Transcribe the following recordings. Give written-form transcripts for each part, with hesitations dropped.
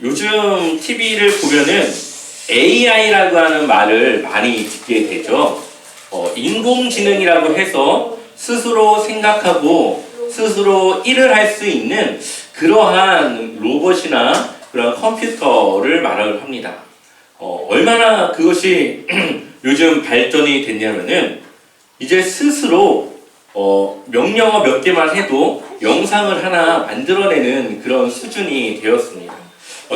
요즘 TV를 보면은 AI라고 하는 말을 많이 듣게 되죠. 인공지능이라고 해서 스스로 생각하고 스스로 일을 할 수 있는 그러한 로봇이나 그런 컴퓨터를 말을 합니다. 얼마나 그것이 요즘 발전이 됐냐면은 이제 스스로 명령어 몇 개만 해도 영상을 하나 만들어내는 그런 수준이 되었습니다.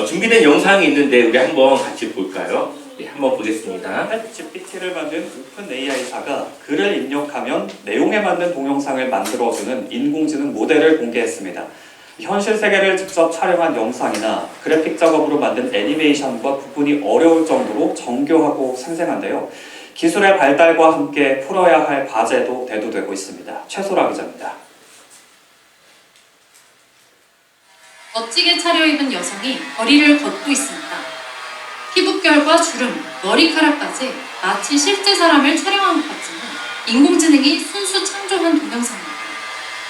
준비된 영상이 있는데 우리 한번 같이 볼까요? 네, 한번 보겠습니다. 챗GPT를 만든 오픈 AI사가 글을 입력하면 내용에 맞는 동영상을 만들어주는 인공지능 모델을 공개했습니다. 현실 세계를 직접 촬영한 영상이나 그래픽 작업으로 만든 애니메이션과 구분이 어려울 정도로 정교하고 생생한데요. 기술의 발달과 함께 풀어야 할 과제도 대두되고 있습니다. 최소라 기자입니다. 멋지게 차려입은 여성이 거리를 걷고 있습니다. 피부결과 주름, 머리카락까지 마치 실제 사람을 촬영한 것 같지만 인공지능이 순수 창조한 동영상입니다.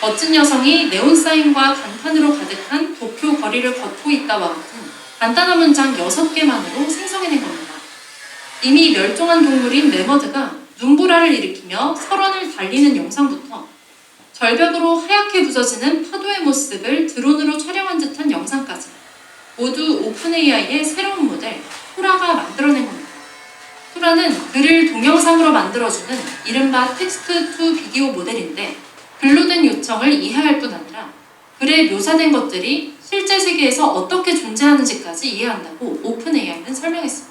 멋진 여성이 네온사인과 간판으로 가득한 도쿄 거리를 걷고 있다와 같은 간단한 문장 6개만으로 생성해낸 겁니다. 이미 멸종한 동물인 매머드가 눈보라를 일으키며 설원을 달리는 영상부터 절벽으로 하얗게 부서지는 파도의 모습을 드론으로 촬영한 듯한 영상까지 모두 오픈 AI의 새로운 모델 토라가 만들어낸 겁니다. 토라는 글을 동영상으로 만들어주는 이른바 텍스트 투 비디오 모델인데 글로 된 요청을 이해할 뿐 아니라 글에 묘사된 것들이 실제 세계에서 어떻게 존재하는지까지 이해한다고 오픈 AI는 설명했습니다.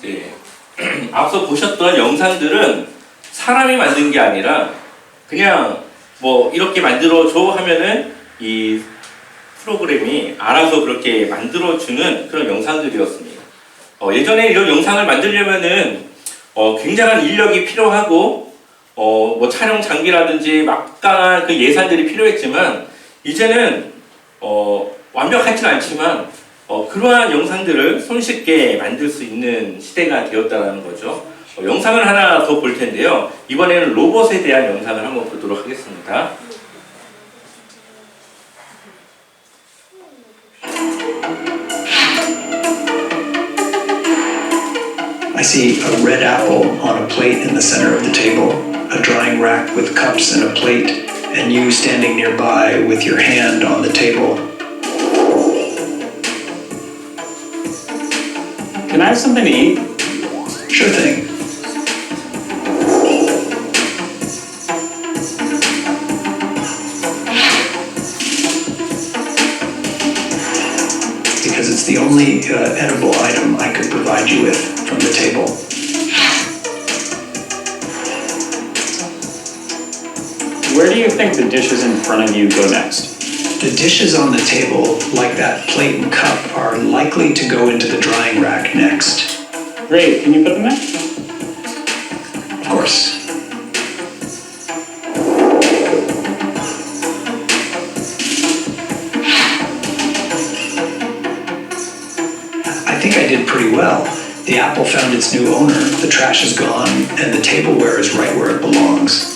네. 앞서 보셨던 영상들은 사람이 만든 게 아니라 그냥 뭐 이렇게 만들어줘 하면은 이 프로그램이 알아서 그렇게 만들어주는 그런 영상들이었습니다. 예전에 이런 영상을 만들려면은 굉장한 인력이 필요하고 뭐 촬영 장비라든지 막강한 그 예산들이 필요했지만 이제는 완벽하진 않지만 그러한 영상들을 손쉽게 만들 수 있는 시대가 되었다는 거죠. 영상을 하나 더 볼 텐데요. 이번에는 로봇에 대한 영상을 한번 보도록 하겠습니다. I see a red apple on a plate in the center of the table, a drying rack with cups and a plate, and you standing nearby with your hand on the table. Can I have something to eat? Sure thing. Because it's the only edible item I could provide you with from the table. Where do you think the dishes in front of you go next? The dishes on the table, like that plate and cup, are likely to go into the drying rack next. Great, can you put them there? Of course. I think I did pretty well. The apple found its new owner, the trash is gone, and the tableware is right where it belongs.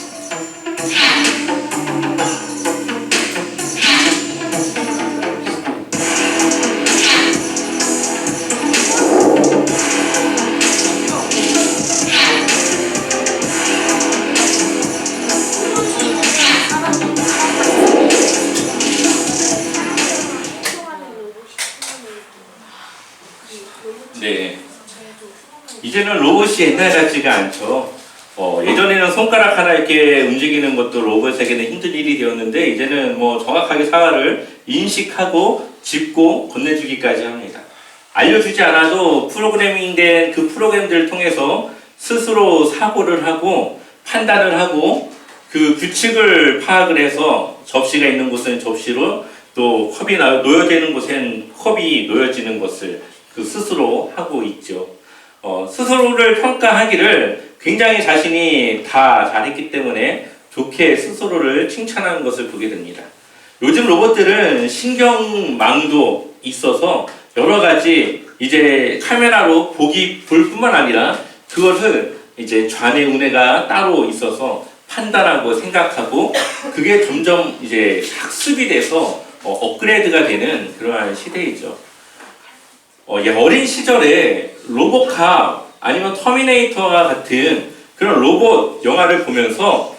네. 이제는 로봇이 옛날 같지가 않죠. 예전에는 손가락 하나 이렇게 움직이는 것도 로봇에게는 힘든 일이 되었는데 이제는 뭐 정확하게 사과를 인식하고 짚고 건네주기까지 합니다. 알려주지 않아도 프로그래밍된 그 프로그램들을 통해서 스스로 사고를 하고 판단을 하고 그 규칙을 파악을 해서 접시가 있는 곳은 접시로 또 컵이 놓여지는 곳엔 컵이 놓여지는 것을 그 스스로 하고 있죠. 스스로를 평가하기를 굉장히 자신이 다 잘했기 때문에 좋게 스스로를 칭찬하는 것을 보게 됩니다. 요즘 로봇들은 신경망도 있어서 여러 가지 이제 카메라로 볼 뿐만 아니라 그것을 이제 좌뇌 우뇌가 따로 있어서 판단하고 생각하고 그게 점점 이제 학습이 돼서 업그레이드가 되는 그러한 시대이죠. 어린 시절에 로봇캅 아니면 터미네이터와 같은 그런 로봇 영화를 보면서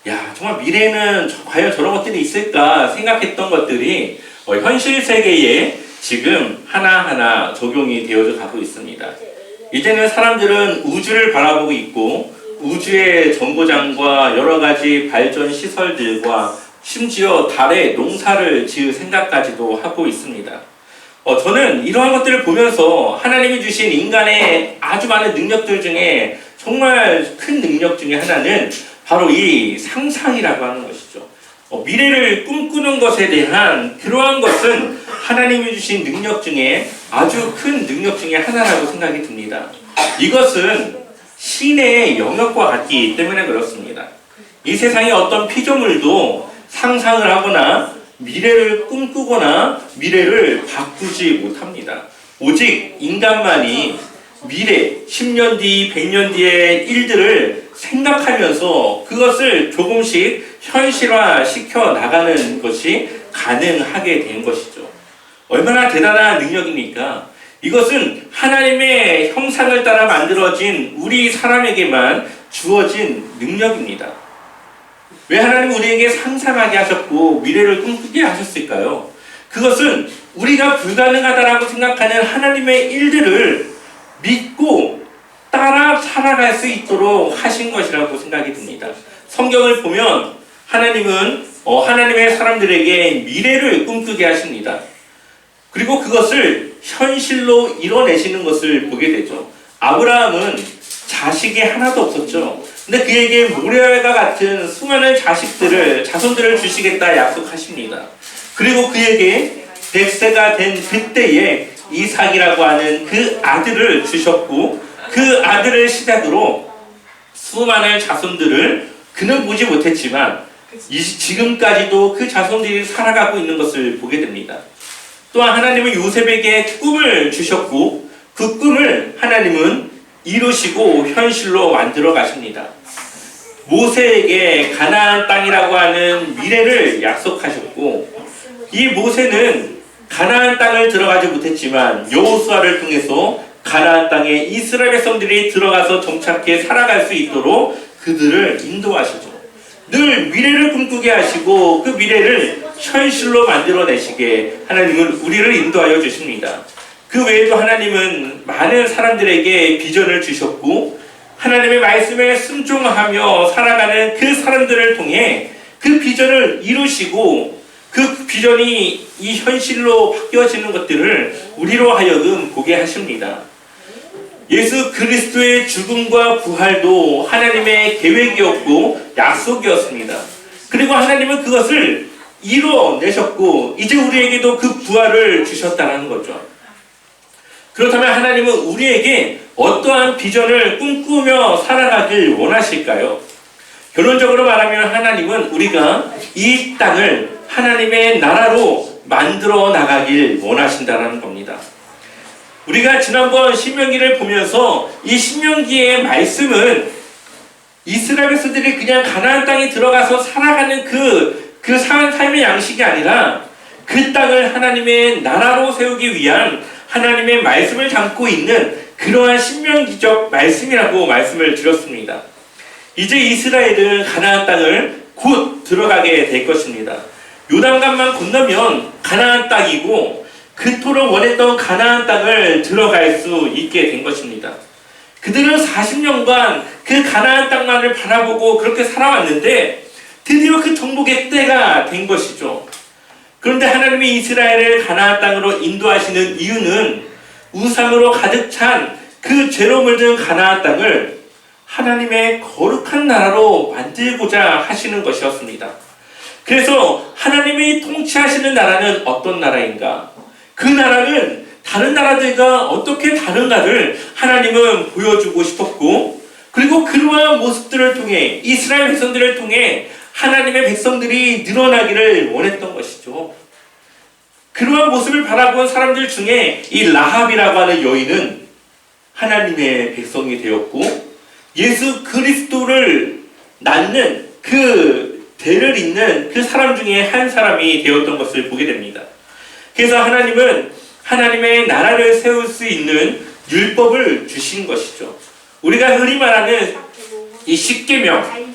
야 정말 미래에는 과연 저런 것들이 있을까 생각했던 것들이 현실 세계에 지금 하나하나 적용이 되어져 가고 있습니다. 이제는 사람들은 우주를 바라보고 있고 우주의 정거장과 여러 가지 발전 시설들과 심지어 달에 농사를 지을 생각까지도 하고 있습니다. 저는 이러한 것들을 보면서 하나님이 주신 인간의 아주 많은 능력들 중에 정말 큰 능력 중에 하나는 바로 이 상상이라고 하는 것이죠. 미래를 꿈꾸는 것에 대한 그러한 것은 하나님이 주신 능력 중에 아주 큰 능력 중에 하나라고 생각이 듭니다. 이것은 신의 영역과 같기 때문에 그렇습니다. 이 세상의 어떤 피조물도 상상을 하거나 미래를 꿈꾸거나 미래를 바꾸지 못합니다. 오직 인간만이 미래, 10년 뒤, 100년 뒤의 일들을 생각하면서 그것을 조금씩 현실화 시켜 나가는 것이 가능하게 된 것이죠. 얼마나 대단한 능력입니까? 이것은 하나님의 형상을 따라 만들어진 우리 사람에게만 주어진 능력입니다. 왜 하나님은 우리에게 상상하게 하셨고 미래를 꿈꾸게 하셨을까요? 그것은 우리가 불가능하다라고 생각하는 하나님의 일들을 믿고 따라 살아갈 수 있도록 하신 것이라고 생각이 듭니다. 성경을 보면 하나님은 하나님의 사람들에게 미래를 꿈꾸게 하십니다. 그리고 그것을 현실로 이뤄내시는 것을 보게 되죠. 아브라함은 자식이 하나도 없었죠. 근데 그에게 모래알과 같은 수많은 자손들을 주시겠다 약속하십니다. 그리고 그에게 100세가 된 그때에 이삭이라고 하는 그 아들을 주셨고 그 아들을 시작으로 수많은 자손들을 그는 보지 못했지만 지금까지도 그 자손들이 살아가고 있는 것을 보게 됩니다. 또한 하나님은 요셉에게 꿈을 주셨고 그 꿈을 하나님은 이루시고 현실로 만들어 가십니다. 모세에게 가나안 땅이라고 하는 미래를 약속하셨고 이 모세는 가나안 땅을 들어가지 못했지만 여호수아를 통해서 가나안 땅에 이스라엘 백성들이 들어가서 정착해 살아갈 수 있도록 그들을 인도하시죠. 늘 미래를 꿈꾸게 하시고 그 미래를 현실로 만들어내시게 하나님은 우리를 인도하여 주십니다. 그 외에도 하나님은 많은 사람들에게 비전을 주셨고 하나님의 말씀에 순종하며 살아가는 그 사람들을 통해 그 비전을 이루시고 그 비전이 이 현실로 바뀌어지는 것들을 우리로 하여금 보게 하십니다. 예수 그리스도의 죽음과 부활도 하나님의 계획이었고 약속이었습니다. 그리고 하나님은 그것을 이루어내셨고 이제 우리에게도 그 부활을 주셨다는 거죠. 그렇다면 하나님은 우리에게 어떠한 비전을 꿈꾸며 살아가길 원하실까요? 결론적으로 말하면 하나님은 우리가 이 땅을 하나님의 나라로 만들어 나가길 원하신다는 겁니다. 우리가 지난번 신명기를 보면서 이 신명기의 말씀은 이스라엘 백성들이 그냥 가나안 땅에 들어가서 살아가는 그 삶의 양식이 아니라 그 땅을 하나님의 나라로 세우기 위한 하나님의 말씀을 담고 있는 그러한 신명기적 말씀이라고 말씀을 드렸습니다. 이제 이스라엘은 가나안 땅을 곧 들어가게 될 것입니다. 요단강만 건너면 가나안 땅이고 그토록 원했던 가나안 땅을 들어갈 수 있게 된 것입니다. 그들은 40년간 그 가나안 땅만을 바라보고 그렇게 살아왔는데 드디어 그 정복의 때가 된 것이죠. 그런데 하나님이 이스라엘을 가나안 땅으로 인도하시는 이유는 우상으로 가득 찬 그 죄로 물든 가나안 땅을 하나님의 거룩한 나라로 만들고자 하시는 것이었습니다. 그래서 하나님이 통치하시는 나라는 어떤 나라인가? 그 나라는 다른 나라들과 어떻게 다른가를 하나님은 보여주고 싶었고 그리고 그러한 모습들을 통해 이스라엘 백성들을 통해 하나님의 백성들이 늘어나기를 원했던 것이죠. 그러한 모습을 바라본 사람들 중에 이 라합이라고 하는 여인은 하나님의 백성이 되었고 예수 그리스도를 낳는 그 대를 잇는 그 사람 중에 한 사람이 되었던 것을 보게 됩니다. 그래서 하나님은 하나님의 나라를 세울 수 있는 율법을 주신 것이죠. 우리가 흔히 말하는 이 십계명,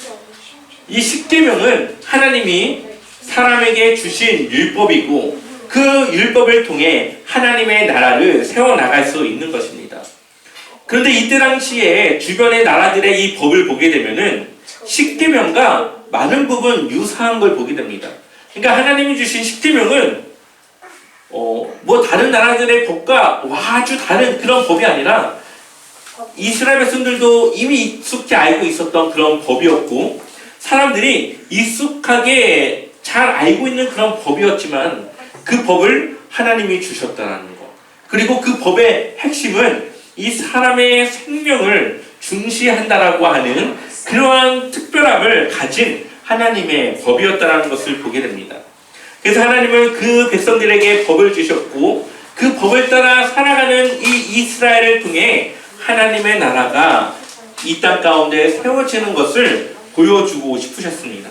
이 십계명은 하나님이 사람에게 주신 율법이고 그 율법을 통해 하나님의 나라를 세워나갈 수 있는 것입니다. 그런데 이때 당시에 주변의 나라들의 이 법을 보게 되면은 십계명과 많은 부분 유사한 걸 보게 됩니다. 그러니까 하나님이 주신 십계명은 뭐 다른 나라들의 법과 아주 다른 그런 법이 아니라 이스라엘 백성들도 이미 익숙히 알고 있었던 그런 법이었고 사람들이 익숙하게 잘 알고 있는 그런 법이었지만 그 법을 하나님이 주셨다는 것. 그리고 그 법의 핵심은 이 사람의 생명을 중시한다라고 하는 그러한 특별함을 가진 하나님의 법이었다는 것을 보게 됩니다. 그래서 하나님은 그 백성들에게 법을 주셨고 그 법을 따라 살아가는 이 이스라엘을 통해 하나님의 나라가 이 땅 가운데 세워지는 것을 보여주고 싶으셨습니다.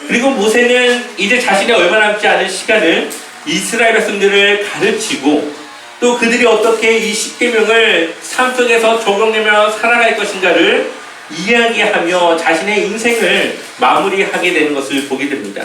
그리고 모세는 이제 자신의 얼마 남지 않은 시간을 이스라엘 백성들을 가르치고 또 그들이 어떻게 이 십계명을 삶 속에서 적용하며 살아갈 것인가를 이야기하며 자신의 인생을 마무리하게 되는 것을 보게 됩니다.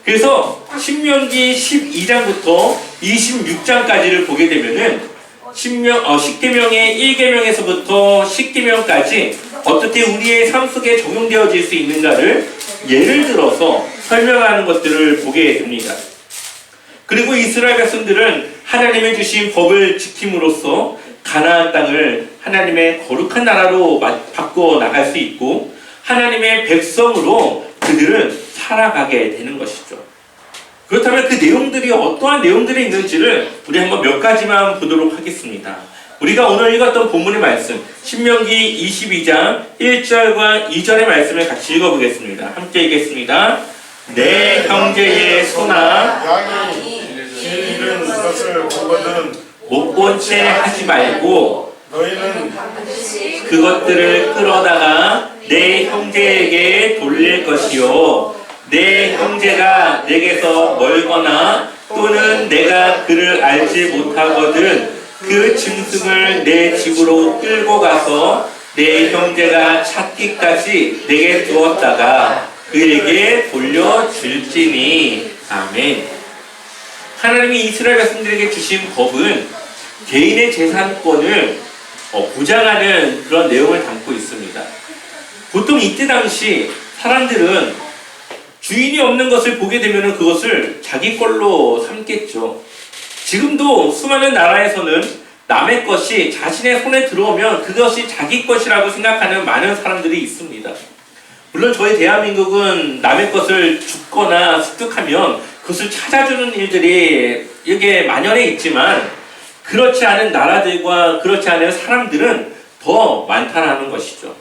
그래서 신명기 12장부터 26장까지를 보게 되면은 십계명의 1계명에서부터 10계명까지 어떻게 우리의 삶 속에 적용되어질 수 있는가를 예를 들어서 설명하는 것들을 보게 됩니다. 그리고 이스라엘 백성들은 하나님의 주신 법을 지킴으로써 가나안 땅을 하나님의 거룩한 나라로 바꿔 나갈 수 있고 하나님의 백성으로 그들은 살아가게 되는 것이죠. 그렇다면 그 내용들이 어떠한 내용들이 있는지를 우리 한번 몇 가지만 보도록 하겠습니다. 우리가 오늘 읽었던 본문의 말씀 신명기 22장 1절과 2절의 말씀을 같이 읽어보겠습니다. 함께 읽겠습니다. 내 형제의 소나 양이 잃은 것을 보거든 못 본 채 하지 말고 너희는 그것들을 끌어다가 내 형제에게 돌릴 것이요 내 형제가 내게서 멀거나 또는 내가 그를 알지 못하거든 그 짐승을 내 집으로 끌고 가서 내 형제가 찾기까지 내게 두었다가 그에게 돌려줄지니. 아멘. 하나님이 이스라엘 백성들에게 주신 법은 개인의 재산권을 보장하는 그런 내용을 담고 있습니다. 보통 이때 당시 사람들은 주인이 없는 것을 보게 되면 그것을 자기 걸로 삼겠죠. 지금도 수많은 나라에서는 남의 것이 자신의 손에 들어오면 그것이 자기 것이라고 생각하는 많은 사람들이 있습니다. 물론 저희 대한민국은 남의 것을 줍거나 습득하면 그것을 찾아주는 일들이 여기에 만연해 있지만 그렇지 않은 나라들과 그렇지 않은 사람들은 더 많다는 것이죠.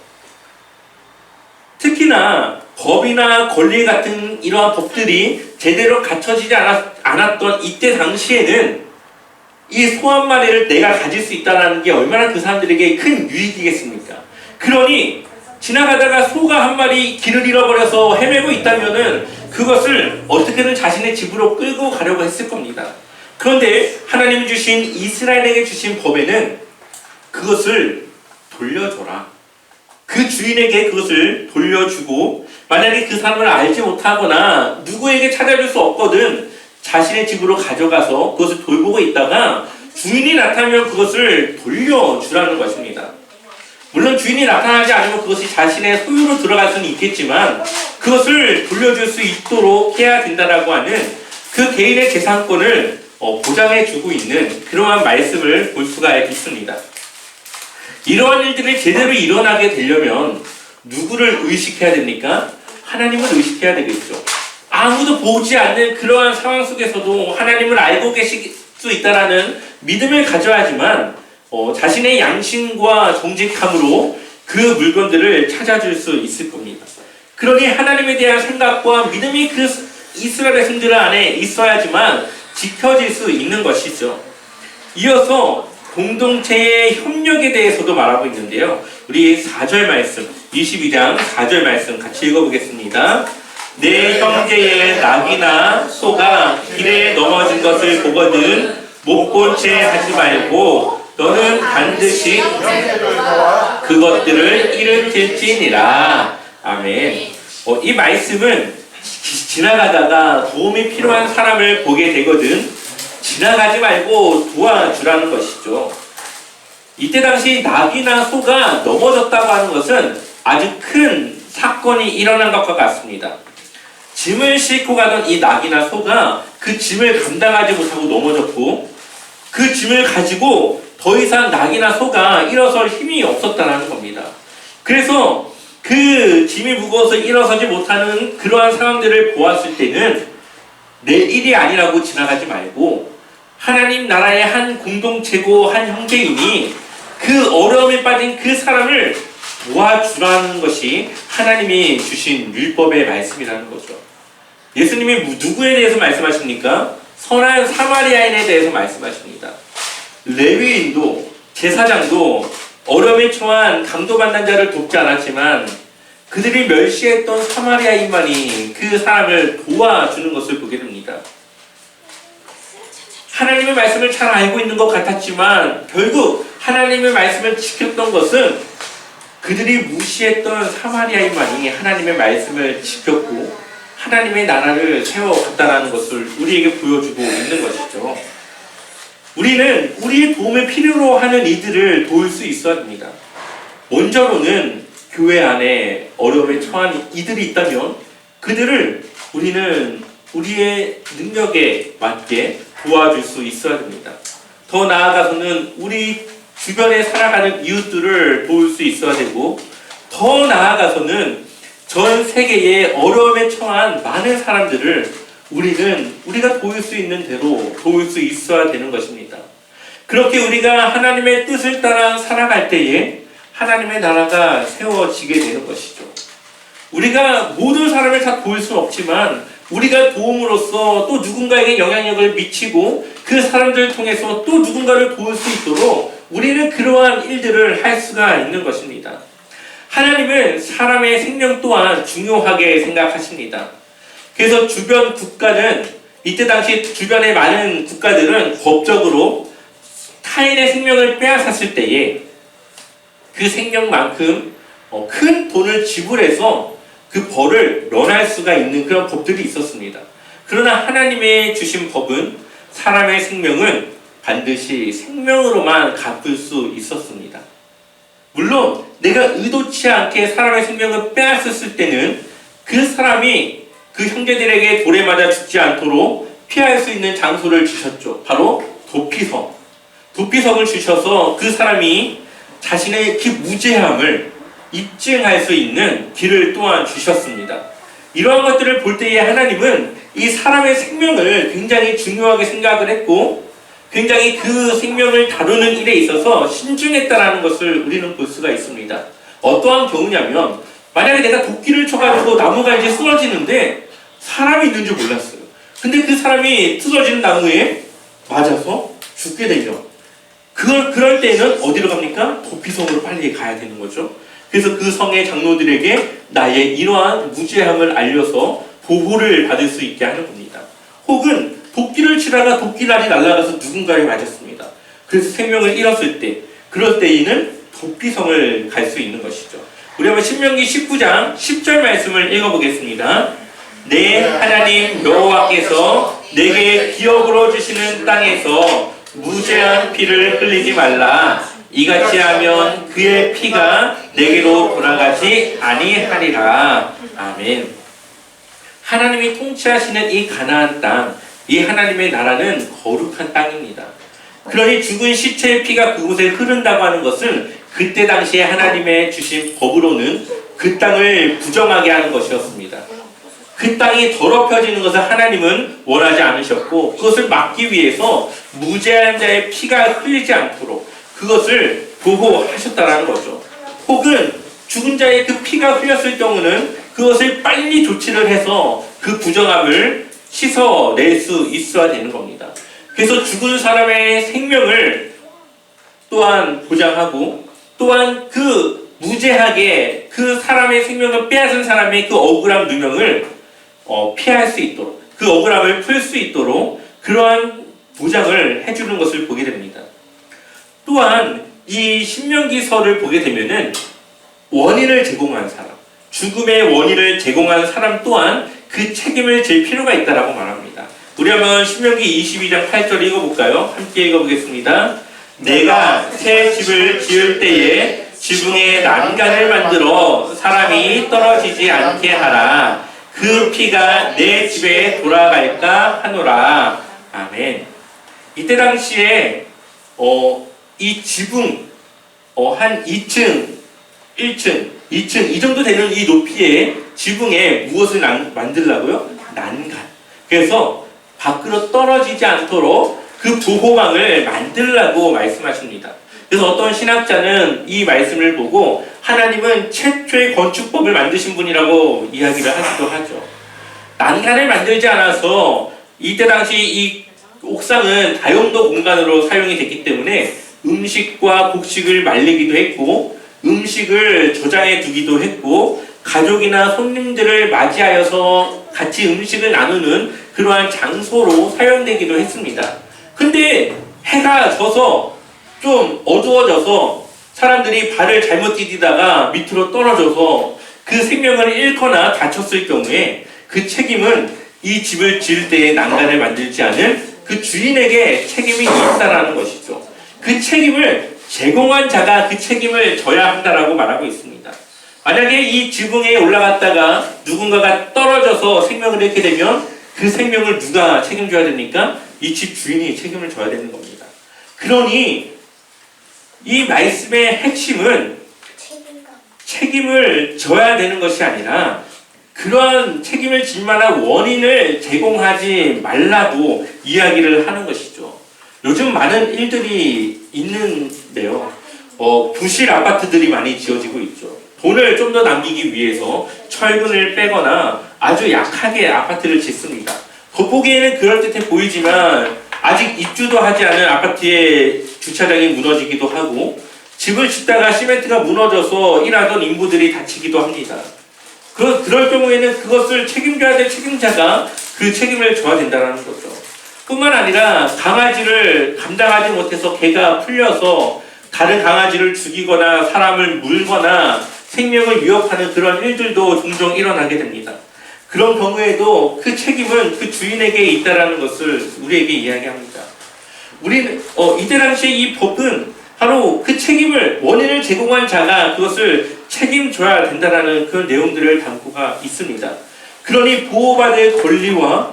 특히나 법이나 권리 같은 이러한 법들이 제대로 갖춰지지 않았던 이때 당시에는 이 소 한 마리를 내가 가질 수 있다는 게 얼마나 그 사람들에게 큰 유익이겠습니까? 그러니 지나가다가 소가 한 마리 길을 잃어버려서 헤매고 있다면은 그것을 어떻게든 자신의 집으로 끌고 가려고 했을 겁니다. 그런데 하나님이 주신 이스라엘에게 주신 법에는 그것을 돌려줘라. 그 주인에게 그것을 돌려주고 만약에 그 사람을 알지 못하거나 누구에게 찾아줄 수 없거든 자신의 집으로 가져가서 그것을 돌보고 있다가 주인이 나타나면 그것을 돌려주라는 것입니다. 물론 주인이 나타나지 않으면 그것이 자신의 소유로 들어갈 수는 있겠지만 그것을 돌려줄 수 있도록 해야 된다라고 하는 그 개인의 재산권을 보장해주고 있는 그러한 말씀을 볼 수가 있습니다. 이러한 일들이 제대로 일어나게 되려면 누구를 의식해야 됩니까? 하나님을 의식해야 되겠죠. 아무도 보지 않는 그러한 상황 속에서도 하나님을 알고 계실 수 있다라는 믿음을 가져야지만 자신의 양심과 정직함으로 그 물건들을 찾아줄 수 있을 겁니다. 그러니 하나님에 대한 생각과 믿음이 그 이스라엘 백성들 안에 있어야지만 지켜질 수 있는 것이죠. 이어서 공동체의 협력에 대해서도 말하고 있는데요. 우리 4절 말씀 22장 4절 말씀 같이 읽어보겠습니다. 내 형제의 낙이나 소가 길에 넘어진 것을 보거든 못 본 채 하지 말고 너는 반드시 그것들을 일으킬지니라. 아멘. 이 말씀은 지나가다가 도움이 필요한 사람을 보게 되거든 지나가지 말고 도와주라는 것이죠. 이때 당시 낙이나 소가 넘어졌다고 하는 것은 아주 큰 사건이 일어난 것과 같습니다. 짐을 싣고 가던 이 낙이나 소가 그 짐을 감당하지 못하고 넘어졌고 그 짐을 가지고 더 이상 낙이나 소가 일어설 힘이 없었다는 겁니다. 그래서 그 짐이 무거워서 일어서지 못하는 그러한 상황들을 보았을 때는 내 일이 아니라고 지나가지 말고 하나님 나라의 한 공동체고 한 형제이니 그 어려움에 빠진 그 사람을 도와주라는 것이 하나님이 주신 율법의 말씀이라는 거죠. 예수님이 누구에 대해서 말씀하십니까? 선한 사마리아인에 대해서 말씀하십니다. 레위인도 제사장도 어려움에 처한 강도받는 자를 돕지 않았지만 그들이 멸시했던 사마리아인만이 그 사람을 도와주는 것을 보게 됩니다. 하나님의 말씀을 잘 알고 있는 것 같았지만 결국 하나님의 말씀을 지켰던 것은 그들이 무시했던 사마리아인만이 하나님의 말씀을 지켰고 하나님의 나라를 세워갔다는 것을 우리에게 보여주고 있는 것이죠. 우리는 우리의 도움을 필요로 하는 이들을 도울 수 있어야 합니다. 먼저로는 교회 안에 어려움에 처한 이들이 있다면 그들을 우리는 우리의 능력에 맞게 도와줄 수 있어야 됩니다. 더 나아가서는 우리 주변에 살아가는 이웃들을 도울 수 있어야 되고 더 나아가서는 전 세계에 어려움에 처한 많은 사람들을 우리가 도울 수 있는 대로 도울 수 있어야 되는 것입니다. 그렇게 우리가 하나님의 뜻을 따라 살아갈 때에 하나님의 나라가 세워지게 되는 것이죠. 우리가 모든 사람을 다 도울 수는 없지만 우리가 도움으로써 또 누군가에게 영향력을 미치고 그 사람들을 통해서 또 누군가를 도울 수 있도록 우리는 그러한 일들을 할 수가 있는 것입니다. 하나님은 사람의 생명 또한 중요하게 생각하십니다. 그래서 주변 국가는 이때 당시 주변의 많은 국가들은 법적으로 타인의 생명을 빼앗았을 때에 그 생명만큼 큰 돈을 지불해서 그 벌을 면할 수가 있는 그런 법들이 있었습니다. 그러나 하나님의 주신 법은 사람의 생명은 반드시 생명으로만 갚을 수 있었습니다. 물론 내가 의도치 않게 사람의 생명을 빼앗았을 때는 그 사람이 그 형제들에게 돌에 맞아 죽지 않도록 피할 수 있는 장소를 주셨죠. 바로 도피석. 도피석을 주셔서 그 사람이 자신의 그 무죄함을 입증할 수 있는 길을 또한 주셨습니다. 이러한 것들을 볼 때에 하나님은 이 사람의 생명을 굉장히 중요하게 생각을 했고 굉장히 그 생명을 다루는 일에 있어서 신중했다라는 것을 우리는 볼 수가 있습니다. 어떠한 경우냐면 만약에 내가 도끼를 쳐가지고 나무가 이제 쓰러지는데 사람이 있는 줄 몰랐어요. 근데 그 사람이 쓰러지는 나무에 맞아서 죽게 되죠. 그럴 때는 어디로 갑니까? 도피성으로 빨리 가야 되는 거죠. 그래서 그 성의 장로들에게 나의 이러한 무죄함을 알려서 보호를 받을 수 있게 하는 겁니다. 혹은 도끼를 치다가 도끼날이 날아가서 누군가에 맞았습니다. 그래서 생명을 잃었을 때, 그럴 때에는 도피성을 갈 수 있는 것이죠. 우리 한번 신명기 19장 10절 말씀을 읽어보겠습니다. 내 하나님 여호와께서 내게 기업으로 주시는 땅에서 무죄한 피를 흘리지 말라. 이같이 하면 그의 피가 내게로 돌아가지 아니하리라. 아멘. 하나님이 통치하시는 이 가나안 땅, 이 하나님의 나라는 거룩한 땅입니다. 그러니 죽은 시체의 피가 그곳에 흐른다고 하는 것은 그때 당시에 하나님의 주신 법으로는 그 땅을 부정하게 하는 것이었습니다. 그 땅이 더럽혀지는 것을 하나님은 원하지 않으셨고 그것을 막기 위해서 무죄한 자의 피가 흘리지 않도록 그것을 보호하셨다는 거죠. 혹은 죽은 자의 그 피가 흘렸을 경우는 그것을 빨리 조치를 해서 그 부정함을 씻어낼 수 있어야 되는 겁니다. 그래서 죽은 사람의 생명을 또한 보장하고 또한 그 무죄하게 그 사람의 생명을 빼앗은 사람의 그 억울한 누명을 피할 수 있도록, 그 억울함을 풀 수 있도록 그러한 보장을 해주는 것을 보게 됩니다. 또한 이 신명기서를 보게 되면은 원인을 제공한 사람, 죽음의 원인을 제공한 사람 또한 그 책임을 질 필요가 있다라고 말합니다. 우리 한번 신명기 22장 8절 읽어볼까요? 함께 읽어보겠습니다. 내가 새 집을 지을 때에 지붕에 난간을 만들어 사람이 떨어지지 않게 하라. 그 피가 내 집에 돌아갈까 하노라. 아멘. 이때 당시에 이 지붕 한 2층, 1층, 2층 이 정도 되는 이 높이의 지붕에 무엇을 만들라고요? 난간. 그래서 밖으로 떨어지지 않도록 그 보호망을 만들라고 말씀하십니다. 그래서 어떤 신학자는 이 말씀을 보고 하나님은 최초의 건축법을 만드신 분이라고 이야기를 하기도 하죠. 난간을 만들지 않아서 이때 당시 이 옥상은 다용도 공간으로 사용이 됐기 때문에 음식과 곡식을 말리기도 했고 음식을 저장해 두기도 했고 가족이나 손님들을 맞이하여서 같이 음식을 나누는 그러한 장소로 사용되기도 했습니다. 근데 해가 져서 좀 어두워져서 사람들이 발을 잘못 디디다가 밑으로 떨어져서 그 생명을 잃거나 다쳤을 경우에 그 책임은 이 집을 지을 때에 난간을 만들지 않은 그 주인에게 책임이 있다라는 것이죠. 그 책임을 제공한 자가 그 책임을 져야 한다라고 말하고 있습니다. 만약에 이 지붕에 올라갔다가 누군가가 떨어져서 생명을 잃게 되면 그 생명을 누가 책임져야 됩니까? 이 집 주인이 책임을 져야 되는 겁니다. 그러니 이 말씀의 핵심은 책임을 져야 되는 것이 아니라 그러한 책임을 질 만한 원인을 제공하지 말라고 이야기를 하는 것이죠. 요즘 많은 일들이 있는데요. 부실 아파트들이 많이 지어지고 있죠. 돈을 좀 더 남기기 위해서 철근을 빼거나 아주 약하게 아파트를 짓습니다. 겉보기에는 그럴듯해 보이지만 아직 입주도 하지 않은 아파트의 주차장이 무너지기도 하고 집을 짓다가 시멘트가 무너져서 일하던 인부들이 다치기도 합니다. 그럴 경우에는 그것을 책임져야 될 책임자가 그 책임을 져야 된다는 거죠. 뿐만 아니라 강아지를 감당하지 못해서 개가 풀려서 다른 강아지를 죽이거나 사람을 물거나 생명을 위협하는 그런 일들도 종종 일어나게 됩니다. 그런 경우에도 그 책임은 그 주인에게 있다는 것을 우리에게 이야기합니다. 우리는 이때 당시에 이 법은 바로 그 책임을 원인을 제공한 자가 그것을 책임져야 된다는 그런 내용들을 담고가 있습니다. 그러니 보호받을 권리와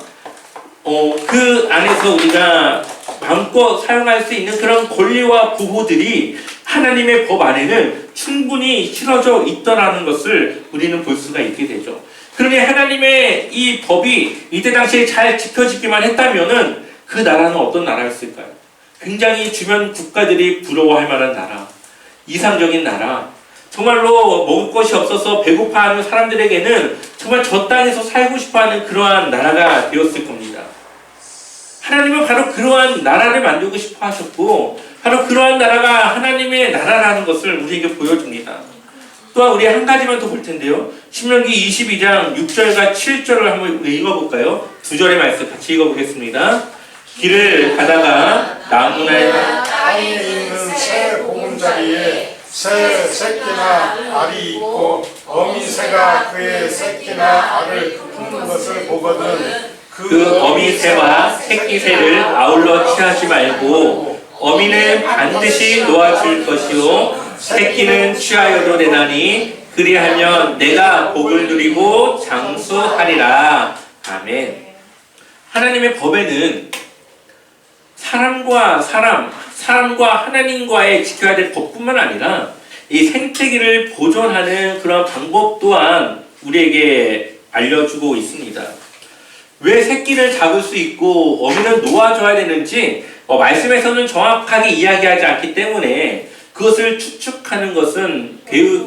그 안에서 우리가 마음껏 사용할 수 있는 그런 권리와 보호들이 하나님의 법 안에는 충분히 실어져 있더라는 것을 우리는 볼 수가 있게 되죠. 그러니 하나님의 이 법이 이때 당시에 잘 지켜지기만 했다면은 그 나라는 어떤 나라였을까요? 굉장히 주변 국가들이 부러워할 만한 나라, 이상적인 나라, 정말로 먹을 것이 없어서 배고파하는 사람들에게는 정말 저 땅에서 살고 싶어하는 그러한 나라가 되었을 겁니다. 하나님은 바로 그러한 나라를 만들고 싶어 하셨고 바로 그러한 나라가 하나님의 나라라는 것을 우리에게 보여줍니다. 또한 우리 한 가지만 더 볼 텐데요. 신명기 22장 6절과 7절을 한번 읽어볼까요? 두 절의 말씀 같이 읽어보겠습니다. 길을 가다가 나무나 땅에 있는 새 보금자리에 새 새끼나 알이 있고 어미새가 그의 새끼나 알을 품는 것을 보거든 그 어미새와 새끼새를 아울러 취하지 말고 어미는 반드시 놓아줄 것이요 새끼는 취하여도 되나니 그리하면 내가 복을 누리고 장수하리라. 아멘. 하나님의 법에는 사람과 하나님과의 지켜야 될 법뿐만 아니라 이 생태계를 보존하는 그런 방법 또한 우리에게 알려주고 있습니다. 왜 새끼를 잡을 수 있고 어미는 놓아줘야 되는지 말씀에서는 정확하게 이야기하지 않기 때문에 그것을 추측하는 것은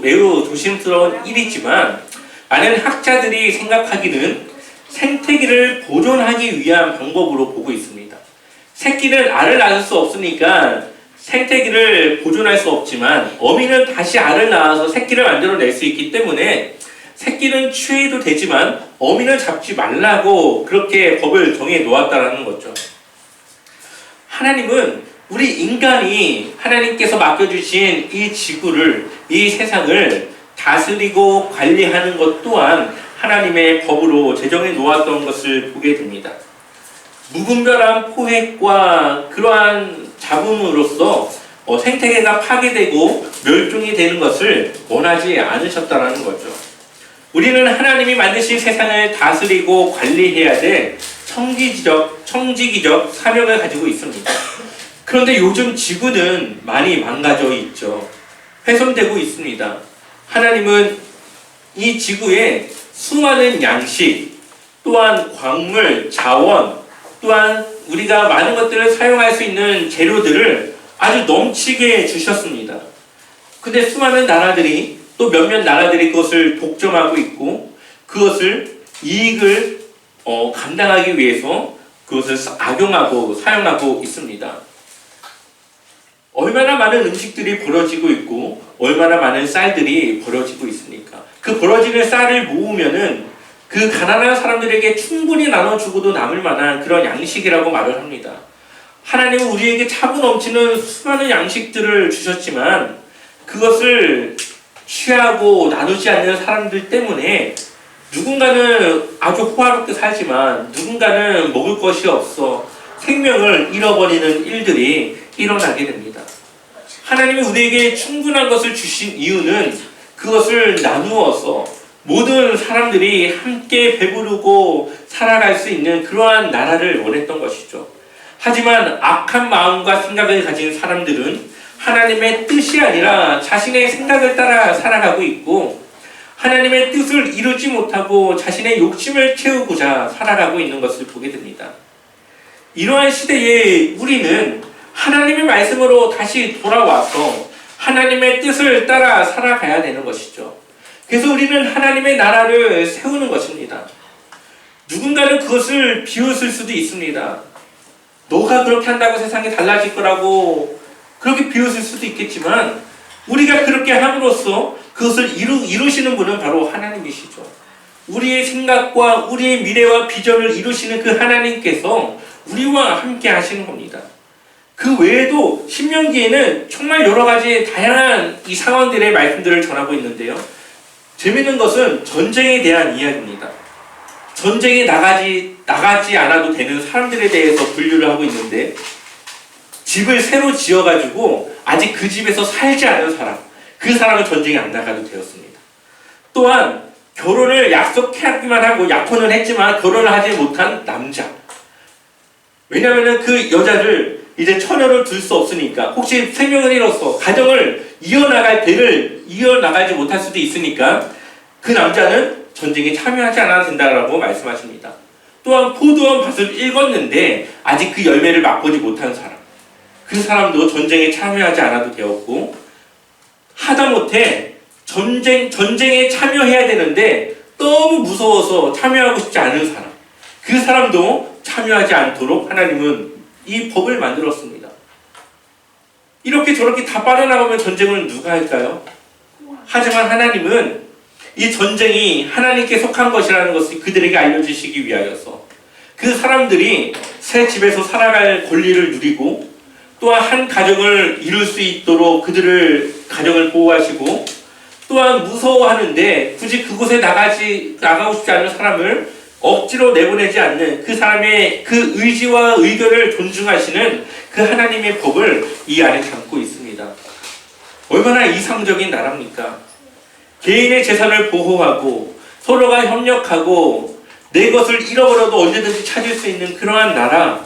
매우 조심스러운 일이지만 많은 학자들이 생각하기는 생태계를 보존하기 위한 방법으로 보고 있습니다. 새끼는 알을 낳을 수 없으니까 생태계를 보존할 수 없지만 어미는 다시 알을 낳아서 새끼를 만들어낼 수 있기 때문에 새끼는 취해도 되지만 어미는 잡지 말라고 그렇게 법을 정해 놓았다라는 거죠. 하나님은 우리 인간이 하나님께서 맡겨주신 이 지구를, 이 세상을 다스리고 관리하는 것 또한 하나님의 법으로 제정해 놓았던 것을 보게 됩니다. 무분별한 포획과 그러한 잡음으로써 생태계가 파괴되고 멸종이 되는 것을 원하지 않으셨다는 거죠. 우리는 하나님이 만드신 세상을 다스리고 관리해야 될 청지기적 사명을 가지고 있습니다. 그런데 요즘 지구는 많이 망가져 있죠. 훼손되고 있습니다. 하나님은 이 지구에 수많은 양식, 또한 광물, 자원, 또한 우리가 많은 것들을 사용할 수 있는 재료들을 아주 넘치게 주셨습니다. 근데 수많은 나라들이 또 몇몇 나라들이 그것을 독점하고 있고 그것을 이익을 감당하기 위해서 그것을 악용하고 사용하고 있습니다. 얼마나 많은 음식들이 벌어지고 있고 얼마나 많은 쌀들이 벌어지고 있습니까? 그 벌어지는 쌀을 모으면은 그 가난한 사람들에게 충분히 나눠주고도 남을 만한 그런 양식이라고 말을 합니다. 하나님은 우리에게 차고 넘치는 수많은 양식들을 주셨지만 그것을 취하고 나누지 않는 사람들 때문에 누군가는 아주 호화롭게 살지만 누군가는 먹을 것이 없어 생명을 잃어버리는 일들이 일어나게 됩니다. 하나님이 우리에게 충분한 것을 주신 이유는 그것을 나누어서 모든 사람들이 함께 배부르고 살아갈 수 있는 그러한 나라를 원했던 것이죠. 하지만 악한 마음과 생각을 가진 사람들은 하나님의 뜻이 아니라 자신의 생각을 따라 살아가고 있고 하나님의 뜻을 이루지 못하고 자신의 욕심을 채우고자 살아가고 있는 것을 보게 됩니다. 이러한 시대에 우리는 하나님의 말씀으로 다시 돌아와서 하나님의 뜻을 따라 살아가야 되는 것이죠. 그래서 우리는 하나님의 나라를 세우는 것입니다. 누군가는 그것을 비웃을 수도 있습니다. 너가 그렇게 한다고 세상이 달라질 거라고 그렇게 비웃을 수도 있겠지만 우리가 그렇게 함으로써 그것을 이루시는 분은 바로 하나님이시죠. 우리의 생각과 우리의 미래와 비전을 이루시는 그 하나님께서 우리와 함께 하시는 겁니다. 그 외에도 신명기에는 정말 여러 가지 다양한 이 상황들의 말씀들을 전하고 있는데요. 재밌는 것은 전쟁에 대한 이야기입니다. 전쟁에 나가지 않아도 되는 사람들에 대해서 분류를 하고 있는데 집을 새로 지어가지고 아직 그 집에서 살지 않은 사람, 그 사람은 전쟁에 안 나가도 되었습니다. 또한 결혼을 약속하기만 하고 약혼을 했지만 결혼을 하지 못한 남자. 왜냐하면 그 여자를 이제 처녀를 둘 수 없으니까 혹시 생명을 잃어서 가정을 이어나가지 못할 수도 있으니까 그 남자는 전쟁에 참여하지 않아도 된다라고 말씀하십니다. 또한 포도원 밭을 읽었는데 아직 그 열매를 맛보지 못한 사람, 그 사람도 전쟁에 참여하지 않아도 되었고 하다못해 전쟁에 참여해야 되는데 너무 무서워서 참여하고 싶지 않은 사람, 그 사람도 참여하지 않도록 하나님은 이 법을 만들었습니다. 이렇게 저렇게 다 빠져나가면 전쟁을 누가 할까요? 하지만 하나님은 이 전쟁이 하나님께 속한 것이라는 것을 그들에게 알려주시기 위하여서 그 사람들이 새 집에서 살아갈 권리를 누리고 또한 한 가정을 이룰 수 있도록 그들을 가정을 보호하시고 또한 무서워하는데 굳이 그곳에 나가고 싶지 않은 사람을 억지로 내보내지 않는 그 사람의 그 의지와 의견을 존중하시는 그 하나님의 법을 이 안에 담고 있습니다. 얼마나 이상적인 나라입니까? 개인의 재산을 보호하고 서로가 협력하고 내 것을 잃어버려도 언제든지 찾을 수 있는 그러한 나라,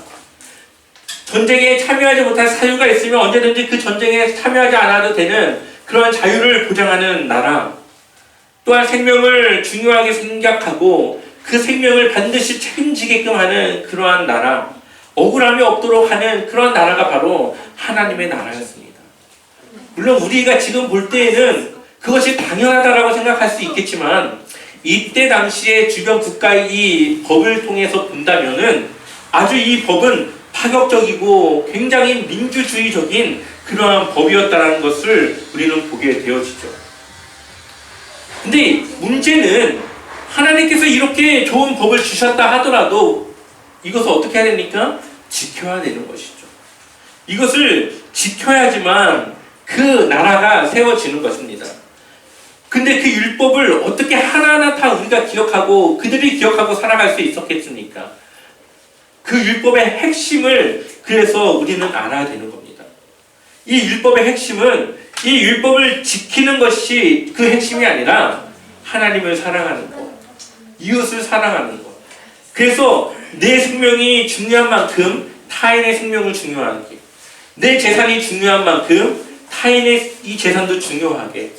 전쟁에 참여하지 못할 사유가 있으면 언제든지 그 전쟁에 참여하지 않아도 되는 그러한 자유를 보장하는 나라, 또한 생명을 중요하게 생각하고 그 생명을 반드시 책임지게끔 하는 그러한 나라, 억울함이 없도록 하는 그런 나라가 바로 하나님의 나라였습니다. 물론 우리가 지금 볼 때에는 그것이 당연하다라고 생각할 수 있겠지만 이때 당시에 주변 국가의 이 법을 통해서 본다면은 아주 이 법은 파격적이고 굉장히 민주주의적인 그러한 법이었다는 것을 우리는 보게 되어지죠. 근데 문제는 하나님께서 이렇게 좋은 법을 주셨다 하더라도 이것을 어떻게 해야 됩니까? 지켜야 되는 것이죠. 이것을 지켜야지만 그 나라가 세워지는 것입니다. 근데 그 율법을 어떻게 하나하나 다 우리가 기억하고 그들이 기억하고 살아갈 수 있었겠습니까? 그 율법의 핵심을 그래서 우리는 알아야 되는 겁니다. 이 율법의 핵심은 이 율법을 지키는 것이 그 핵심이 아니라 하나님을 사랑하는 것, 이웃을 사랑하는 것. 그래서 내 생명이 중요한 만큼 타인의 생명을 중요하게, 내 재산이 중요한 만큼 타인의 이 재산도 중요하게,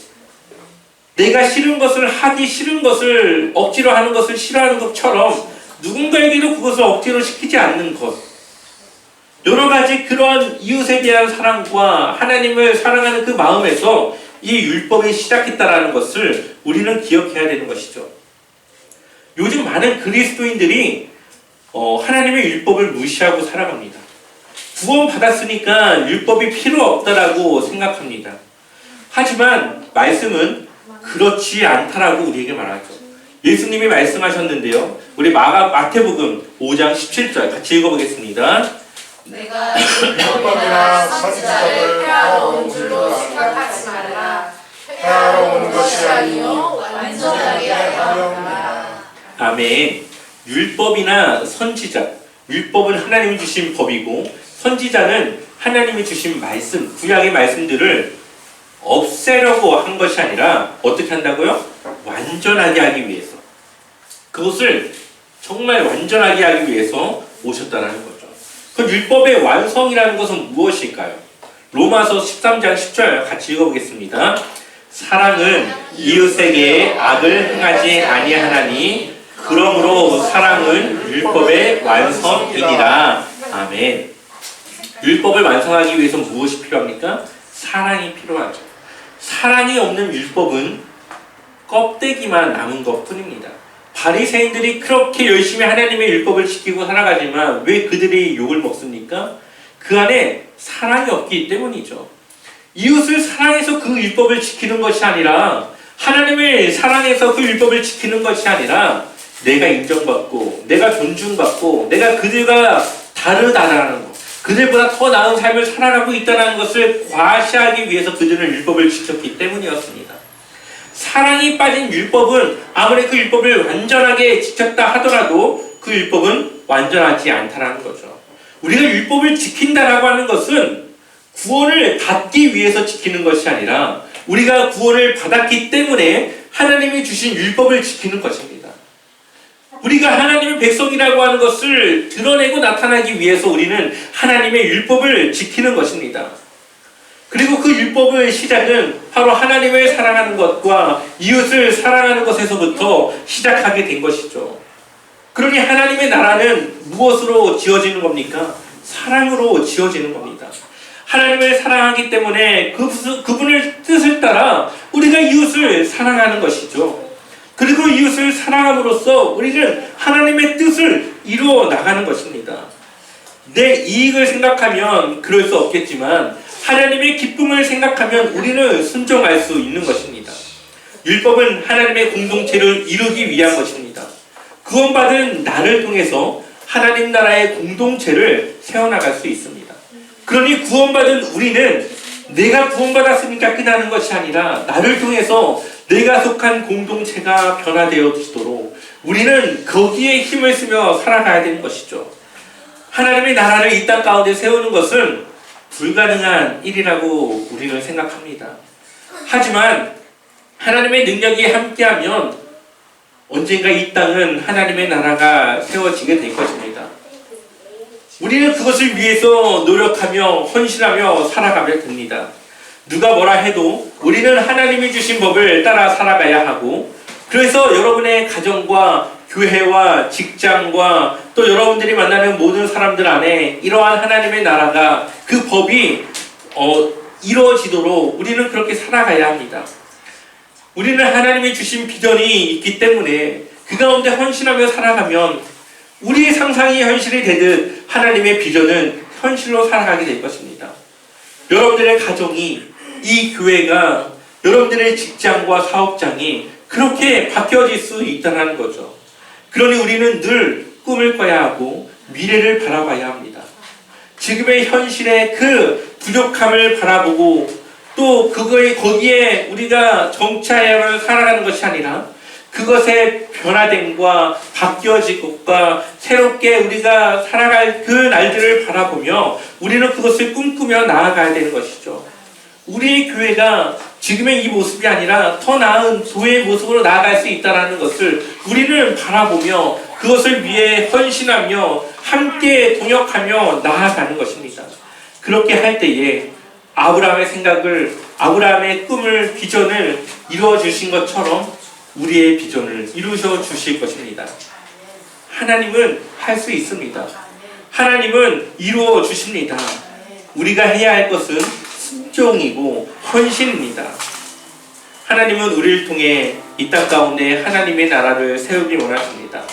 내가 싫은 것을 하기 싫은 것을 억지로 하는 것을 싫어하는 것처럼 누군가에게도 그것을 억지로 시키지 않는 것, 여러 가지 그런 이웃에 대한 사랑과 하나님을 사랑하는 그 마음에서 이 율법이 시작했다라는 것을 우리는 기억해야 되는 것이죠. 요즘 많은 그리스도인들이 하나님의 율법을 무시하고 살아갑니다. 구원 받았으니까 율법이 필요 없다라고 생각합니다. 하지만 말씀은 그렇지 않다라고 우리에게 말하죠. 예수님이 말씀하셨는데요. 우리 마태복음 5장 17절 같이 읽어보겠습니다. 내가 율법이나 선지자를 폐하러 온 줄로 생각하지 말라. 폐하러 온 것이 아니요 완전하게 하려니와. 아멘. 율법이나 선지자, 율법은 하나님이 주신 법이고 선지자는 하나님이 주신 말씀, 구약의 말씀들을 없애려고 한 것이 아니라 어떻게 한다고요? 완전하게 하기 위해서, 그것을 정말 완전하게 하기 위해서 오셨다는 거죠. 그 율법의 완성이라는 것은 무엇일까요? 로마서 13장 10절 같이 읽어보겠습니다. 사랑은 이웃에게 악을 행하지 아니하나니 그러므로 사랑은 율법의 완성이니라. 아멘. 율법을 완성하기 위해서 무엇이 필요합니까? 사랑이 필요하죠. 사랑이 없는 율법은 껍데기만 남은 것뿐입니다. 바리새인들이 그렇게 열심히 하나님의 율법을 지키고 살아가지만 왜 그들이 욕을 먹습니까? 그 안에 사랑이 없기 때문이죠. 이웃을 사랑해서 그 율법을 지키는 것이 아니라, 하나님을 사랑해서 그 율법을 지키는 것이 아니라 내가 인정받고 내가 존중받고 내가 그들과 다르다라는 것, 그들보다 더 나은 삶을 살아가고 있다는 것을 과시하기 위해서 그들은 율법을 지켰기 때문이었습니다. 사랑이 빠진 율법은 아무리 그 율법을 완전하게 지켰다 하더라도 그 율법은 완전하지 않다라는 거죠. 우리가 율법을 지킨다라고 하는 것은 구원을 받기 위해서 지키는 것이 아니라 우리가 구원을 받았기 때문에 하나님이 주신 율법을 지키는 것입니다. 우리가 하나님의 백성이라고 하는 것을 드러내고 나타나기 위해서 우리는 하나님의 율법을 지키는 것입니다. 그리고 그 율법의 시작은 바로 하나님을 사랑하는 것과 이웃을 사랑하는 것에서부터 시작하게 된 것이죠. 그러니 하나님의 나라는 무엇으로 지어지는 겁니까? 사랑으로 지어지는 겁니다. 하나님을 사랑하기 때문에 그분의 뜻을 따라 우리가 이웃을 사랑하는 것이죠. 그리고 이웃을 사랑함으로써 우리는 하나님의 뜻을 이루어 나가는 것입니다. 내 이익을 생각하면 그럴 수 없겠지만 하나님의 기쁨을 생각하면 우리는 순종할 수 있는 것입니다. 율법은 하나님의 공동체를 이루기 위한 것입니다. 구원받은 나를 통해서 하나님 나라의 공동체를 세워나갈 수 있습니다. 그러니 구원받은 우리는 내가 구원받았으니까 끝나는 것이 아니라 나를 통해서 내가 속한 공동체가 변화되어지도록 우리는 거기에 힘을 쓰며 살아가야 되는 것이죠. 하나님의 나라를 이 땅 가운데 세우는 것은 불가능한 일이라고 우리는 생각합니다. 하지만 하나님의 능력이 함께하면 언젠가 이 땅은 하나님의 나라가 세워지게 될 것입니다. 우리는 그것을 위해서 노력하며 헌신하며 살아가면 됩니다. 누가 뭐라 해도 우리는 하나님이 주신 법을 따라 살아가야 하고, 그래서 여러분의 가정과 교회와 직장과 또 여러분들이 만나는 모든 사람들 안에 이러한 하나님의 나라가, 그 법이 이루어지도록 우리는 그렇게 살아가야 합니다. 우리는 하나님이 주신 비전이 있기 때문에 그 가운데 헌신하며 살아가면 우리의 상상이 현실이 되듯 하나님의 비전은 현실로 살아가게 될 것입니다. 여러분들의 가정이, 이 교회가, 여러분들의 직장과 사업장이 그렇게 바뀌어질 수 있다는 거죠. 그러니 우리는 늘 꿈을 꿔야 하고 미래를 바라봐야 합니다. 지금의 현실의 그 부족함을 바라보고 또 거기에 우리가 정착하여 살아가는 것이 아니라 그것의 변화됨과 바뀌어질 것과 새롭게 우리가 살아갈 그 날들을 바라보며 우리는 그것을 꿈꾸며 나아가야 되는 것이죠. 우리의 교회가 지금의 이 모습이 아니라 더 나은 교회의 모습으로 나아갈 수 있다는 것을 우리는 바라보며 그것을 위해 헌신하며 함께 동역하며 나아가는 것입니다. 그렇게 할 때에 아브라함의 생각을, 아브라함의 꿈을, 비전을 이루어 주신 것처럼 우리의 비전을 이루셔 주실 것입니다. 하나님은 할 수 있습니다. 하나님은 이루어 주십니다. 우리가 해야 할 것은 순종이고 헌신입니다. 하나님은 우리를 통해 이 땅 가운데 하나님의 나라를 세우기 원하십니다.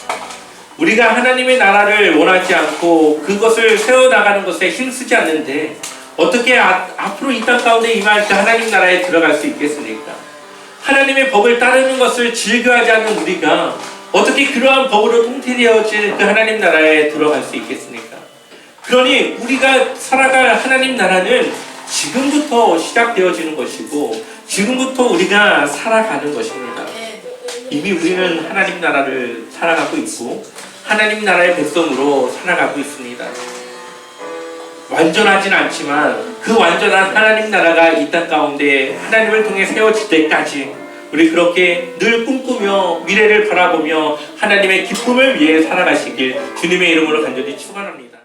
우리가 하나님의 나라를 원하지 않고 그것을 세워나가는 것에 힘쓰지 않는데 어떻게 앞으로 이 땅 가운데 임할 때 하나님 나라에 들어갈 수 있겠습니까? 하나님의 법을 따르는 것을 즐거워하지 않는 우리가 어떻게 그러한 법으로 통태되어진 그 하나님 나라에 들어갈 수 있겠습니까? 그러니 우리가 살아갈 하나님 나라는 지금부터 시작되어지는 것이고 지금부터 우리가 살아가는 것입니다. 이미 우리는 하나님 나라를 살아가고 있고 하나님 나라의 백성으로 살아가고 있습니다. 완전하진 않지만 그 완전한 하나님 나라가 이 땅 가운데 하나님을 통해 세워질 때까지 우리 그렇게 늘 꿈꾸며 미래를 바라보며 하나님의 기쁨을 위해 살아가시길 주님의 이름으로 간절히 축원합니다.